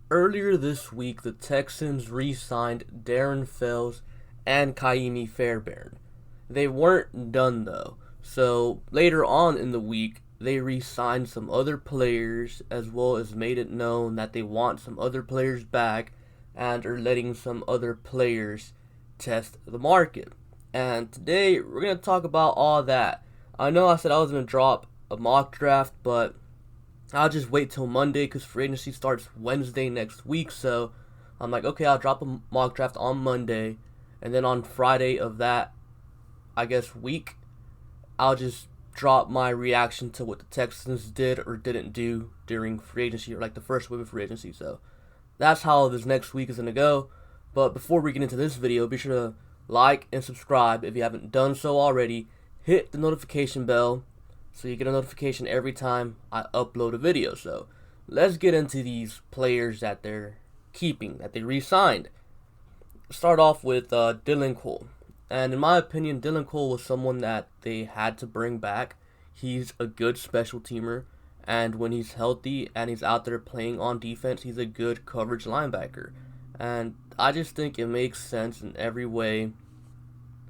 Earlier this week, the Texans re-signed Darren Fells and Kaimi Fairbairn. They weren't done though, so later on in the week, they re-signed some other players as well as made it known that they want some other players back and are letting some other players test the market. And today, we're going to talk about all that. I know I said I was going to drop a mock draft, but I'll just wait till Monday because free agency starts Wednesday next week. So I'm like, okay, I'll drop a mock draft on Monday. And then on Friday of that, I guess, week, I'll just drop my reaction to what the Texans did or didn't do during free agency, or like the first week of free agency. So that's how this next week is going to go. But before we get into this video, be sure to like and subscribe if you haven't done so already. Hit the notification bell so you get a notification every time I upload a video. So let's get into these players that they're keeping, that they re-signed. Start off with Dylan Cole. And in my opinion, Dylan Cole was someone that they had to bring back. He's a good special teamer, and when he's healthy and he's out there playing on defense, he's a good coverage linebacker. And I just think it makes sense in every way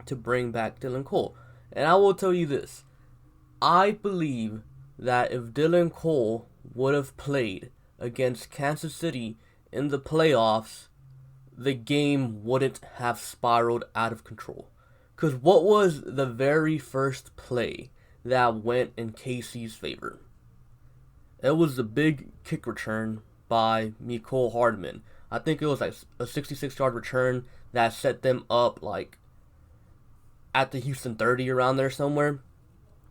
to bring back Dylan Cole. And I will tell you this. I believe that if Dylan Cole would have played against Kansas City in the playoffs, the game wouldn't have spiraled out of control. Because what was the very first play that went in KC's favor? It was the big kick return by Mecole Hardman. I think it was like a 66-yard return that set them up like at the Houston 30 around there somewhere.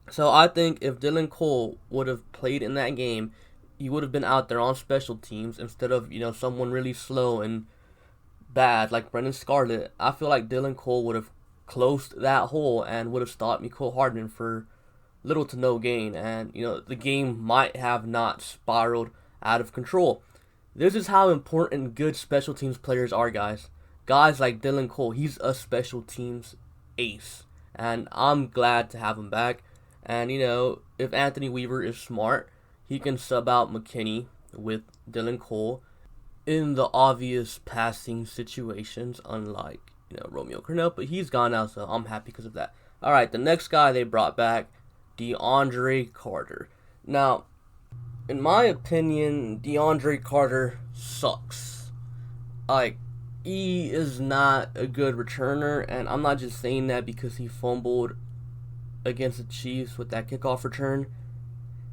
So I think if Dylan Cole would have played in that game, he would have been out there on special teams instead of, someone really slow and bad like Brendan Scarlett. I feel like Dylan Cole would have closed that hole and would have stopped Mecole Hardman for little to no gain. And, the game might have not spiraled out of control. This is how important good special teams players are, guys. Guys like Dylan Cole, he's a special teams ace. And I'm glad to have him back. And, if Anthony Weaver is smart, he can sub out McKinney with Dylan Cole in the obvious passing situations, unlike, Romeo Crennel. But he's gone now, so I'm happy because of that. Alright, the next guy they brought back, DeAndre Carter. Now, in my opinion, DeAndre Carter sucks. Like, he is not a good returner, and I'm not just saying that because he fumbled against the Chiefs with that kickoff return.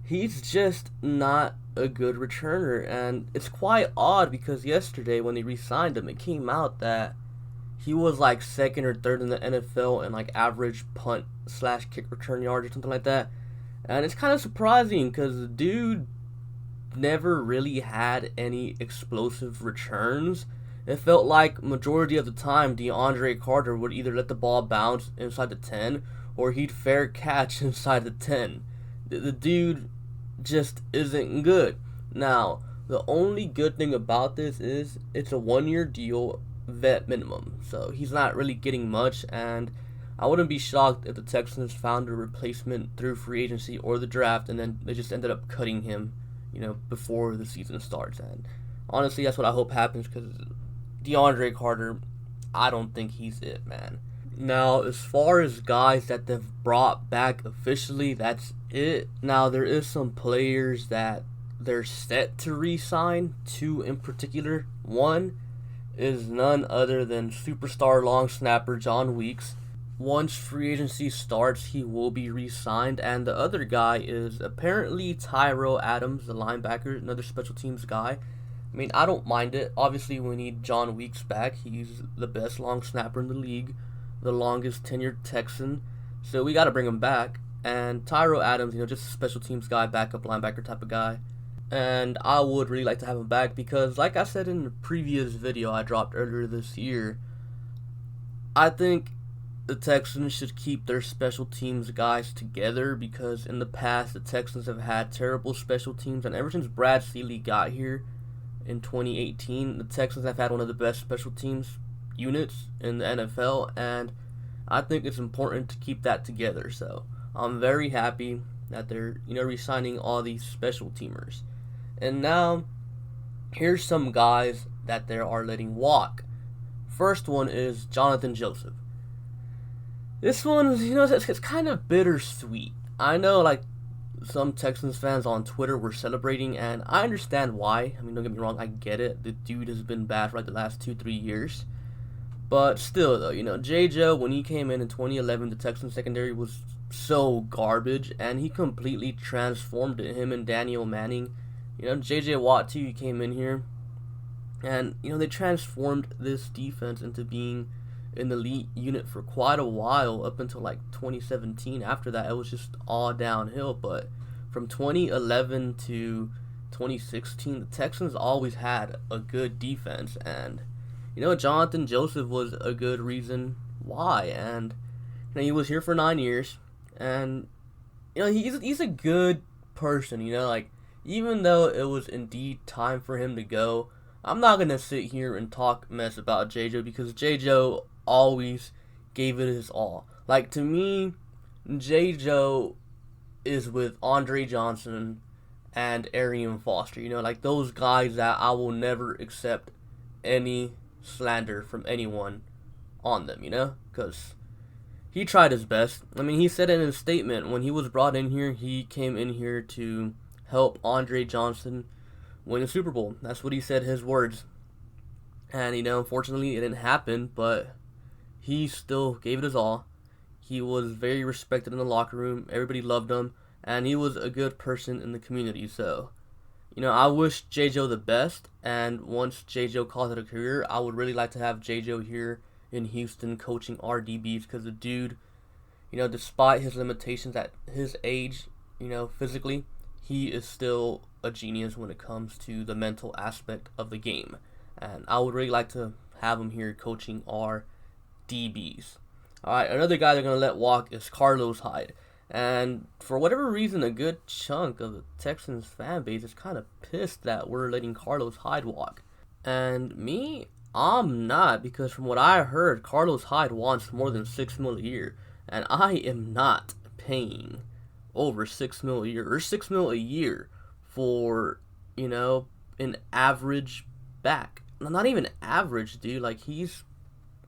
He's just not a good returner, and it's quite odd because yesterday when they re-signed him, it came out that he was like second or third in the NFL in like average punt / kick return yards or something like that. And it's kind of surprising because the dude never really had any explosive returns. It felt like majority of the time DeAndre Carter would either let the ball bounce inside the 10 or he'd fair catch inside the 10. The dude just isn't good. Now, the only good thing about this is it's a 1-year deal, vet minimum. So he's not really getting much, and I wouldn't be shocked if the Texans found a replacement through free agency or the draft and then they just ended up cutting him, before the season starts. And honestly, that's what I hope happens because DeAndre Carter, I don't think he's it, man. Now, as far as guys that they've brought back officially, that's it. Now, there is some players that they're set to re-sign, 2 in particular. One is none other than superstar long snapper John Weeks. Once free agency starts, he will be re-signed. And the other guy is apparently Tyrell Adams, the linebacker, another special teams guy. I mean, I don't mind it. Obviously, we need John Weeks back. He's the best long snapper in the league, the longest tenured Texan, so we got to bring him back. And Tyrell Adams, just a special teams guy, backup linebacker type of guy, and I would really like to have him back because, like I said in the previous video I dropped earlier this year, I think the Texans should keep their special teams guys together because in the past the Texans have had terrible special teams, and ever since Brad Seeley got here in 2018, the Texans have had one of the best special teams units in the NFL, and I think it's important to keep that together. So I'm very happy that they're re-signing all these special teamers. And now Here's some guys that they are letting walk. First one is Johnathan Joseph. This one, it's kind of bittersweet. I know, like, some Texans fans on Twitter were celebrating, and I understand why. I mean, don't get me wrong, I get it. The dude has been bad for like the last 2-3 years. But still, though, J. Joe, when he came in 2011, the Texans secondary was so garbage, and he completely transformed it. Him and Daniel Manning, J.J. Watt too. He came in here, and they transformed this defense into being an elite unit for quite a while up until like 2017. After that, it was just all downhill. But from 2011 to 2016, the Texans always had a good defense, and Johnathan Joseph was a good reason why. And he was here for 9 years, and he's a good person. Like, even though it was indeed time for him to go, I'm not gonna sit here and talk mess about J.J. because J.J. always gave it his all. Like, to me, J.J. is with Andre Johnson and Arian Foster. Like, those guys that I will never accept any slander from anyone on them, because he tried his best. I mean, he said in his statement when he was brought in here, he came in here to help Andre Johnson win a Super Bowl. That's what he said, his words. And, unfortunately, it didn't happen, but he still gave it his all. He was very respected in the locker room. Everybody loved him, and he was a good person in the community. So, I wish J.J. the best, and once J.J. calls it a career, I would really like to have J.J. here in Houston coaching our DBs, because the dude, despite his limitations at his age, physically, he is still a genius when it comes to the mental aspect of the game. And I would really like to have him here coaching our DBs. Alright, another guy they're going to let walk is Carlos Hyde. And for whatever reason, a good chunk of the Texans fan base is kind of pissed that we're letting Carlos Hyde walk. And me, I'm not, because from what I heard, Carlos Hyde wants more than $6 million a year. And I am not paying over $6 million a year, or $6 million a year for, an average back. Not even average, dude. Like, he's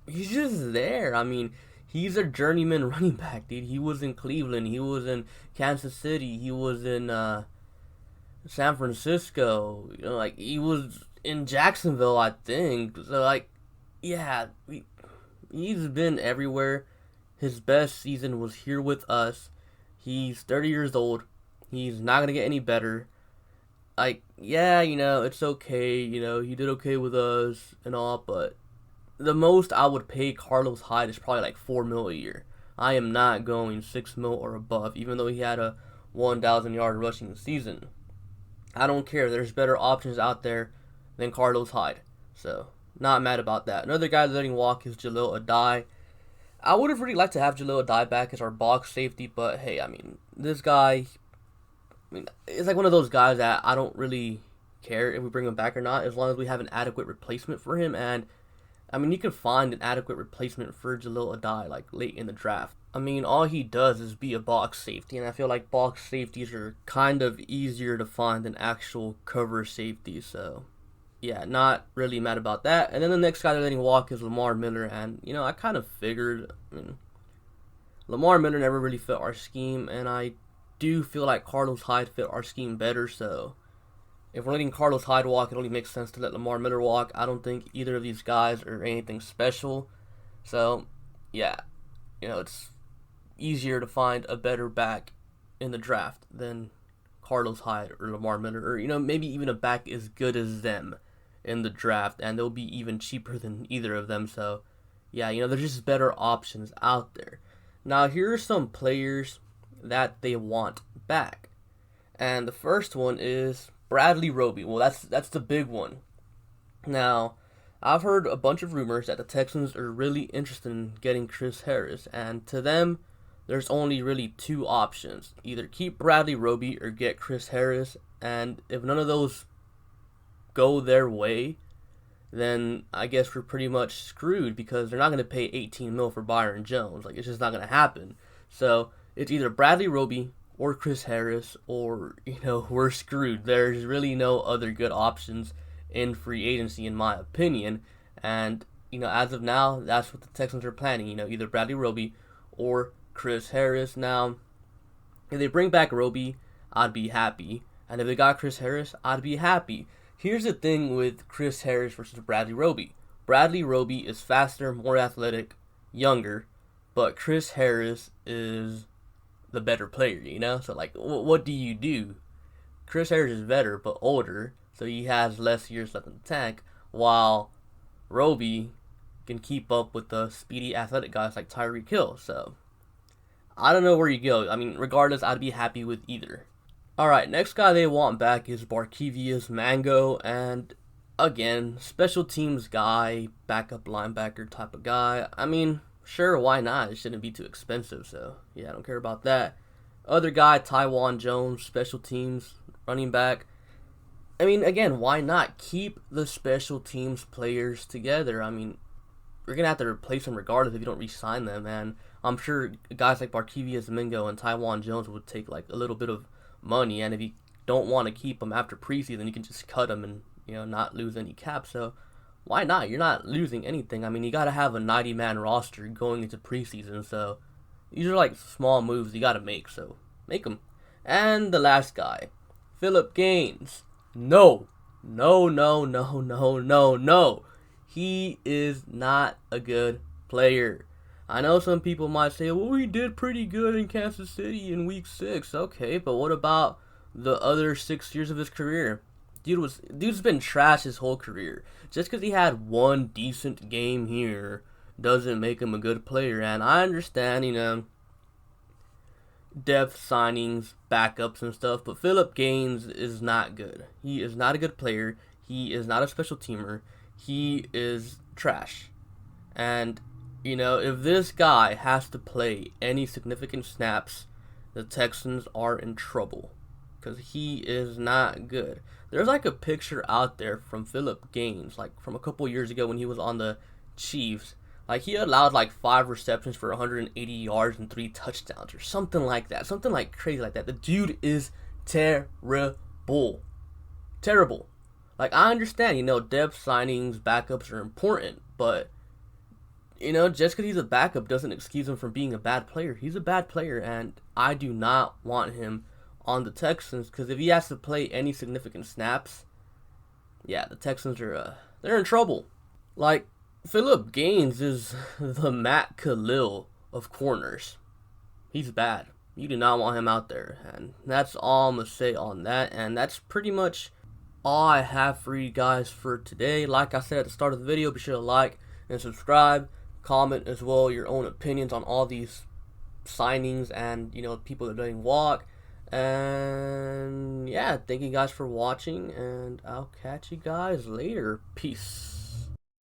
just there. I mean, he's a journeyman running back, dude. He was in Cleveland. He was in Kansas City. He was in San Francisco. Like, he was in Jacksonville, I think. So, like, yeah, he's been everywhere. His best season was here with us. He's 30 years old. He's not going to get any better. Like, yeah, it's okay. He did okay with us and all, but the most I would pay Carlos Hyde is probably like $4 million a year. I am not going $6 million or above, even though he had a 1,000-yard rushing season. I don't care. There's better options out there than Carlos Hyde. So, not mad about that. Another guy letting walk is Jalil Adai. I would have really liked to have Jalil Adai back as our box safety, but hey, I mean, this guy, it's like one of those guys that I don't really care if we bring him back or not, as long as we have an adequate replacement for him. And I mean, you can find an adequate replacement for Jalil Adai like late in the draft. I mean, all he does is be a box safety, and I feel like box safeties are kind of easier to find than actual cover safeties. So, yeah, not really mad about that. And then the next guy they're letting walk is Lamar Miller, and I kind of figured. Lamar Miller never really fit our scheme, and I do feel like Carlos Hyde fit our scheme better. So, if we're letting Carlos Hyde walk, it only makes sense to let Lamar Miller walk. I don't think either of these guys are anything special. So, yeah, it's easier to find a better back in the draft than Carlos Hyde or Lamar Miller, or, maybe even a back as good as them in the draft, and they'll be even cheaper than either of them. So, yeah, there's just better options out there. Now, here are some players that they want back. And the first one is Bradley Roby. Well, that's the big one. Now, I've heard a bunch of rumors that the Texans are really interested in getting Chris Harris, and to them, there's only really two options. Either keep Bradley Roby or get Chris Harris, and if none of those go their way, then I guess we're pretty much screwed, because they're not going to pay $18 million for Byron Jones. Like, it's just not going to happen. So, it's either Bradley Roby or Chris Harris, or, we're screwed. There's really no other good options in free agency, in my opinion. And, as of now, that's what the Texans are planning. Either Bradley Roby or Chris Harris. Now, if they bring back Roby, I'd be happy. And if they got Chris Harris, I'd be happy. Here's the thing with Chris Harris versus Bradley Roby. Bradley Roby is faster, more athletic, younger, but Chris Harris is the better player, So, what do you do? Chris Harris is better, but older, so he has less years left in the tank, while Roby can keep up with the speedy, athletic guys like Tyreek Hill. So, I don't know where you go. Regardless, I'd be happy with either. Alright, next guy they want back is Barkevious Mango, and again, special teams guy, backup linebacker type of guy. Sure, why not? It shouldn't be too expensive, so yeah, I don't care about that. Other guy, Taiwan Jones, special teams, running back. Again, why not? Keep the special teams players together. We're going to have to replace them regardless if you don't re-sign them, and I'm sure guys like Barkevious Mingo and Taiwan Jones would take a little bit of money, and if you don't want to keep them after preseason, you can just cut them and not lose any cap. So why not? You're not losing anything. You got to have a 90-man roster going into preseason, so these are small moves you got to make, so make them. And the last guy, Philip Gaines. No. He is not a good player. I know some people might say, well, he did pretty good in Kansas City in week 6. Okay, but what about the other 6 years of his career? Dude's been trash his whole career. Just because he had one decent game here doesn't make him a good player. And I understand, depth signings, backups and stuff, but Philip Gaines is not good. He is not a good player. He is not a special teamer. He is trash. And if this guy has to play any significant snaps, the Texans are in trouble because he is not good. There's a picture out there from Philip Gaines, from a couple years ago when he was on the Chiefs. He allowed 5 receptions for 180 yards and 3 touchdowns or something like that. Something crazy like that. The dude is terrible. Terrible. I understand, depth signings, backups are important, but just because he's a backup doesn't excuse him from being a bad player. He's a bad player, and I do not want him on the Texans, because if he has to play any significant snaps, yeah, the Texans are, they're in trouble. Philip Gaines is the Matt Khalil of corners. He's bad. You do not want him out there, and that's all I'm going to say on that, and that's pretty much all I have for you guys for today. Like I said at the start of the video, be sure to like and subscribe. Comment as well your own opinions on all these signings and people that are doing walk. And yeah, thank you guys for watching, and I'll catch you guys later. Peace.